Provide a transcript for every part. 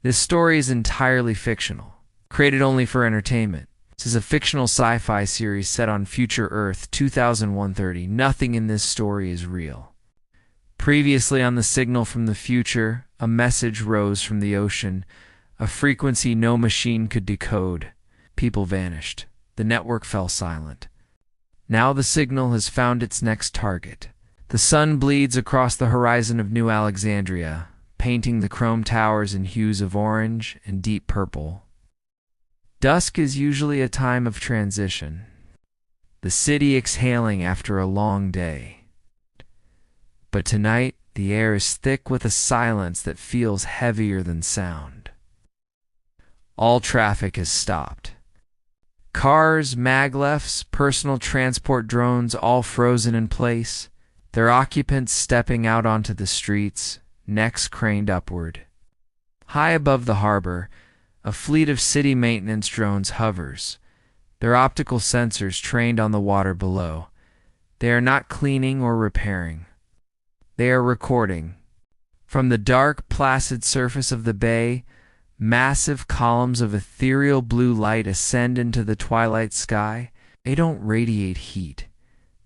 This story is entirely fictional, created only for entertainment. This is a fictional sci-fi series set on future Earth 2130. Nothing in this story is real. Previously on the signal from the future, a message rose from the ocean, a frequency no machine could decode. People vanished. The network fell silent. Now the signal has found its next target. The sun bleeds across the horizon of New Alexandria, painting the chrome towers in hues of orange and deep purple. Dusk is usually a time of transition, the city exhaling after a long day. But tonight, the air is thick with a silence that feels heavier than sound. All traffic has stopped. Cars, maglefs, personal transport drones all frozen in place, their occupants stepping out onto the streets, necks craned upward. High above the harbor, a fleet of city maintenance drones hovers, their optical sensors trained on the water below. They are not cleaning or repairing. They are recording. From the dark, placid surface of the bay, massive columns of ethereal blue light ascend into the twilight sky. They don't radiate heat.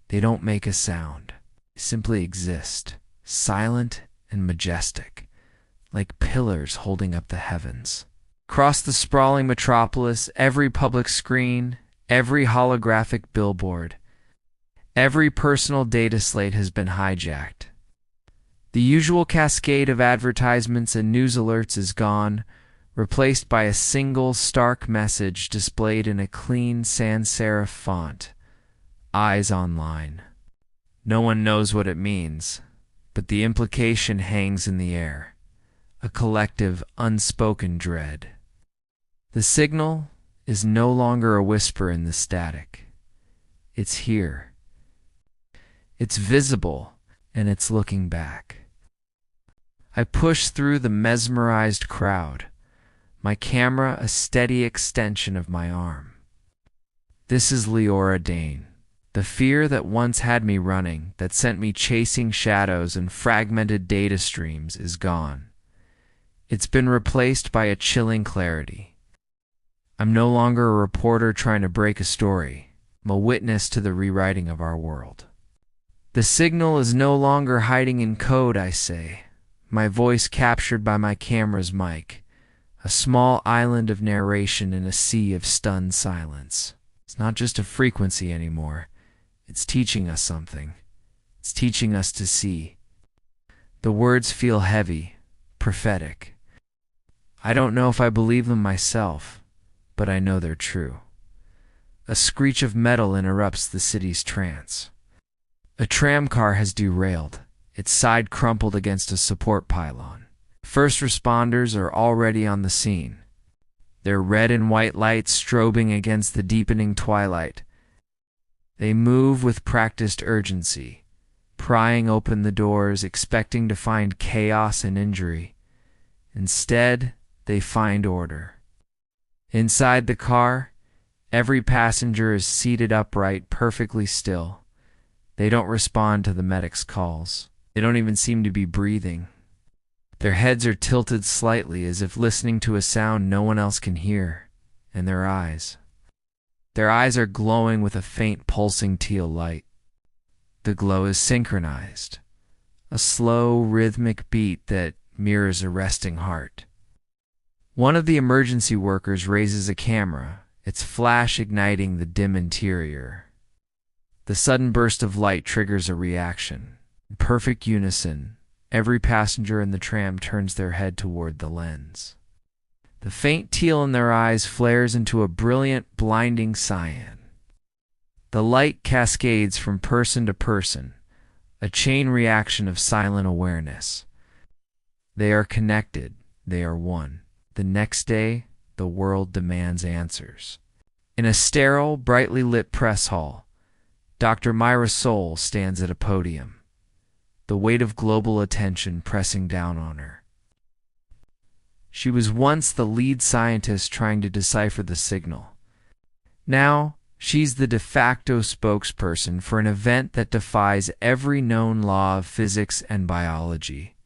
They don't make a sound. They simply exist, silent and majestic, like pillars holding up the heavens. Across the sprawling metropolis, every public screen, every holographic billboard, every personal data slate has been hijacked. The usual cascade of advertisements and news alerts is gone, replaced by a single stark message displayed in a clean sans serif font. Eyes online. No one knows what it means, but the implication hangs in the air, a collective, unspoken dread. The signal is no longer a whisper in the static. It's here. It's visible, and it's looking back. I push through the mesmerized crowd, my camera a steady extension of my arm. This is Leora Dane. The fear that once had me running, that sent me chasing shadows and fragmented data streams, is gone. It's been replaced by a chilling clarity. I'm no longer a reporter trying to break a story. I'm a witness to the rewriting of our world. The signal is no longer hiding in code, I say. My voice captured by my camera's mic. A small island of narration in a sea of stunned silence. It's not just a frequency anymore. It's teaching us something. It's teaching us to see. The words feel heavy, prophetic. I don't know if I believe them myself, but I know they're true. A screech of metal interrupts the city's trance. A tram car has derailed, its side crumpled against a support pylon. First responders are already on the scene, their red and white lights strobing against the deepening twilight. They move with practiced urgency, prying open the doors, expecting to find chaos and injury. Instead, they find order. Inside the car, every passenger is seated upright, perfectly still. They don't respond to the medic's calls. They don't even seem to be breathing. Their heads are tilted slightly as if listening to a sound no one else can hear, and their eyes are glowing with a faint pulsing teal light. The glow is synchronized, a slow, rhythmic beat that mirrors a resting heart. One of the emergency workers raises a camera, its flash igniting the dim interior. The sudden burst of light triggers a reaction. In perfect unison, every passenger in the tram turns their head toward the lens. The faint teal in their eyes flares into a brilliant, blinding cyan. The light cascades from person to person, a chain reaction of silent awareness. They are connected. They are one. The next day, the world demands answers. In a sterile, brightly lit press hall, Dr. Myra Soul stands at a podium, the weight of global attention pressing down on her. She was once the lead scientist trying to decipher the signal. Now, she's the de facto spokesperson for an event that defies every known law of physics and biology.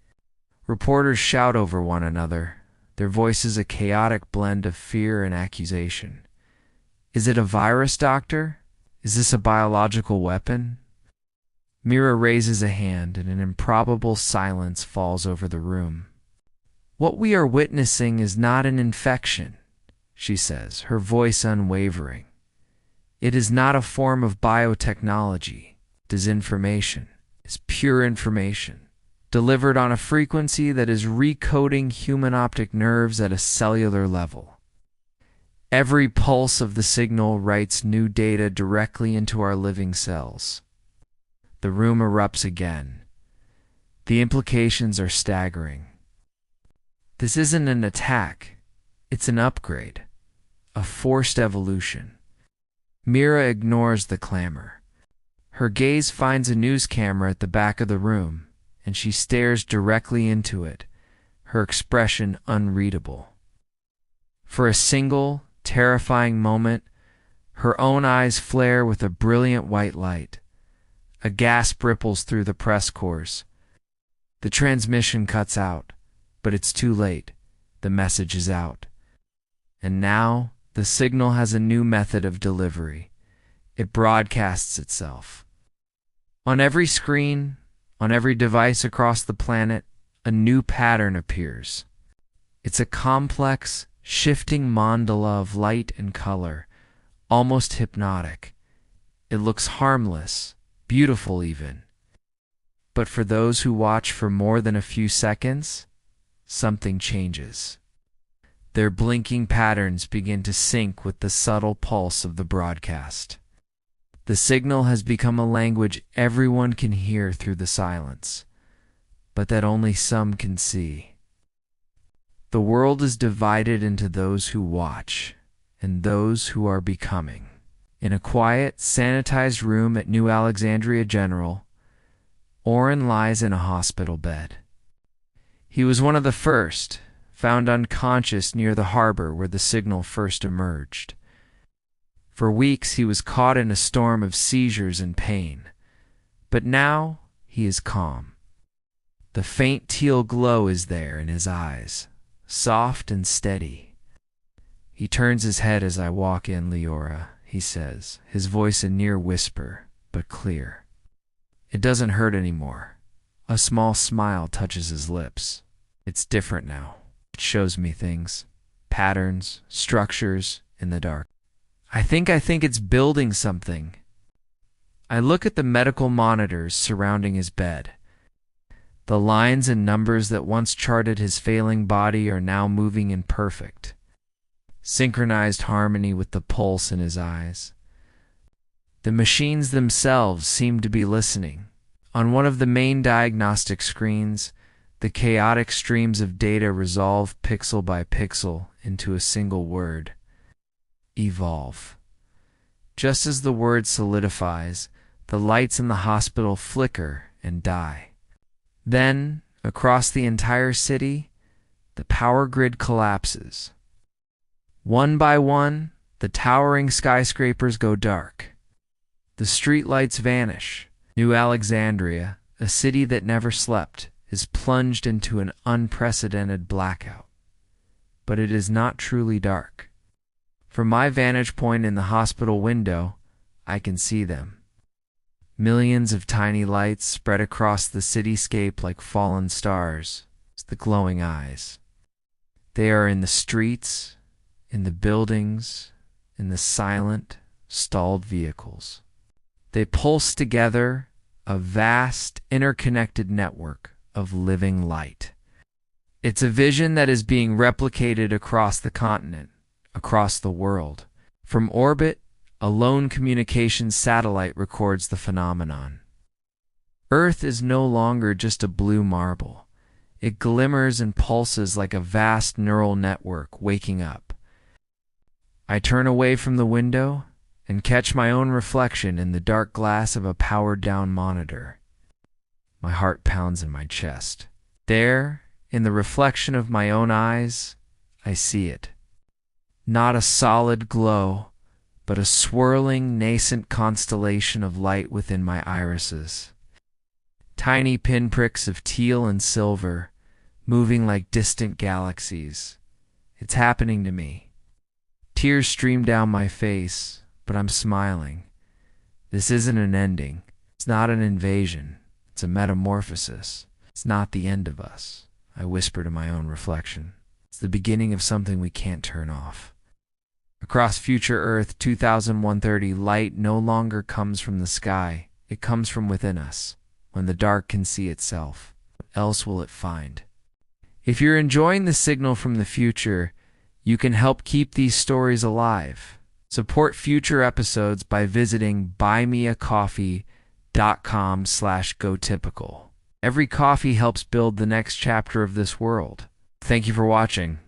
Reporters shout over one another. their voices a chaotic blend of fear and accusation. Is it a virus, Doctor? Is this a biological weapon? Mira raises a hand, and an improbable silence falls over the room. What we are witnessing is not an infection, she says, her voice unwavering. It is not a form of biotechnology. Disinformation is pure information, delivered on a frequency that is recoding human optic nerves at a cellular level. Every pulse of the signal writes new data directly into our living cells. The room erupts again. The implications are staggering. This isn't an attack. It's an upgrade, a forced evolution. Mira ignores the clamor. Her gaze finds a news camera at the back of the room, and she stares directly into it, her expression unreadable. For a single, terrifying moment, her own eyes flare with a brilliant white light. A gasp ripples through the press corps. The transmission cuts out, but it's too late. The message is out. And now, the signal has a new method of delivery. It broadcasts itself. On every screen, on every device across the planet, a new pattern appears. It's a complex, shifting mandala of light and color, almost hypnotic. It looks harmless, beautiful even. But for those who watch for more than a few seconds, something changes. Their blinking patterns begin to sync with the subtle pulse of the broadcast. The signal has become a language everyone can hear through the silence, but that only some can see. The world is divided into those who watch and those who are becoming. In a quiet, sanitized room at New Alexandria General, Orrin lies in a hospital bed. He was one of the first, found unconscious near the harbor where the signal first emerged. For weeks he was caught in a storm of seizures and pain, but now he is calm. The faint teal glow is there in his eyes, soft and steady. He turns his head as I walk in, Leora, he says, his voice a near whisper, but clear. It doesn't hurt anymore. A small smile touches his lips. It's different now. It shows me things, patterns, structures in the dark. I think it's building something. I look at the medical monitors surrounding his bed. The lines and numbers that once charted his failing body are now moving in perfect, synchronized harmony with the pulse in his eyes. The machines themselves seem to be listening. On one of the main diagnostic screens, the chaotic streams of data resolve pixel by pixel into a single word: evolve. Just as the word solidifies, the lights in the hospital flicker and die. Then, across the entire city, the power grid collapses. One by one, the towering skyscrapers go dark. The streetlights vanish. New Alexandria, a city that never slept, is plunged into an unprecedented blackout. But it is not truly dark. From my vantage point in the hospital window, I can see them. Millions of tiny lights spread across the cityscape like fallen stars, the glowing eyes. They are in the streets, in the buildings, in the silent, stalled vehicles. They pulse together, a vast, interconnected network of living light. It's a vision that is being replicated across the continent, across the world. From orbit, a lone communications satellite records the phenomenon. Earth is no longer just a blue marble. It glimmers and pulses like a vast neural network waking up. I turn away from the window and catch my own reflection in the dark glass of a powered-down monitor. My heart pounds in my chest. There, in the reflection of my own eyes, I see it. Not a solid glow, but a swirling, nascent constellation of light within my irises. Tiny pinpricks of teal and silver, moving like distant galaxies, It's happening to me. Tears stream down my face, but I'm smiling. This isn't an ending. It's not an invasion. It's a metamorphosis. It's not the end of us, I whisper to my own reflection. It's the beginning of something we can't turn off. Across future Earth 2130, light no longer comes from the sky. It comes from within us. When the dark can see itself, what else will it find? If you're enjoying the signal from the future, you can help keep these stories alive. Support future episodes by visiting buymeacoffee.com/gotypical. Every coffee helps build the next chapter of this world. Thank you for watching.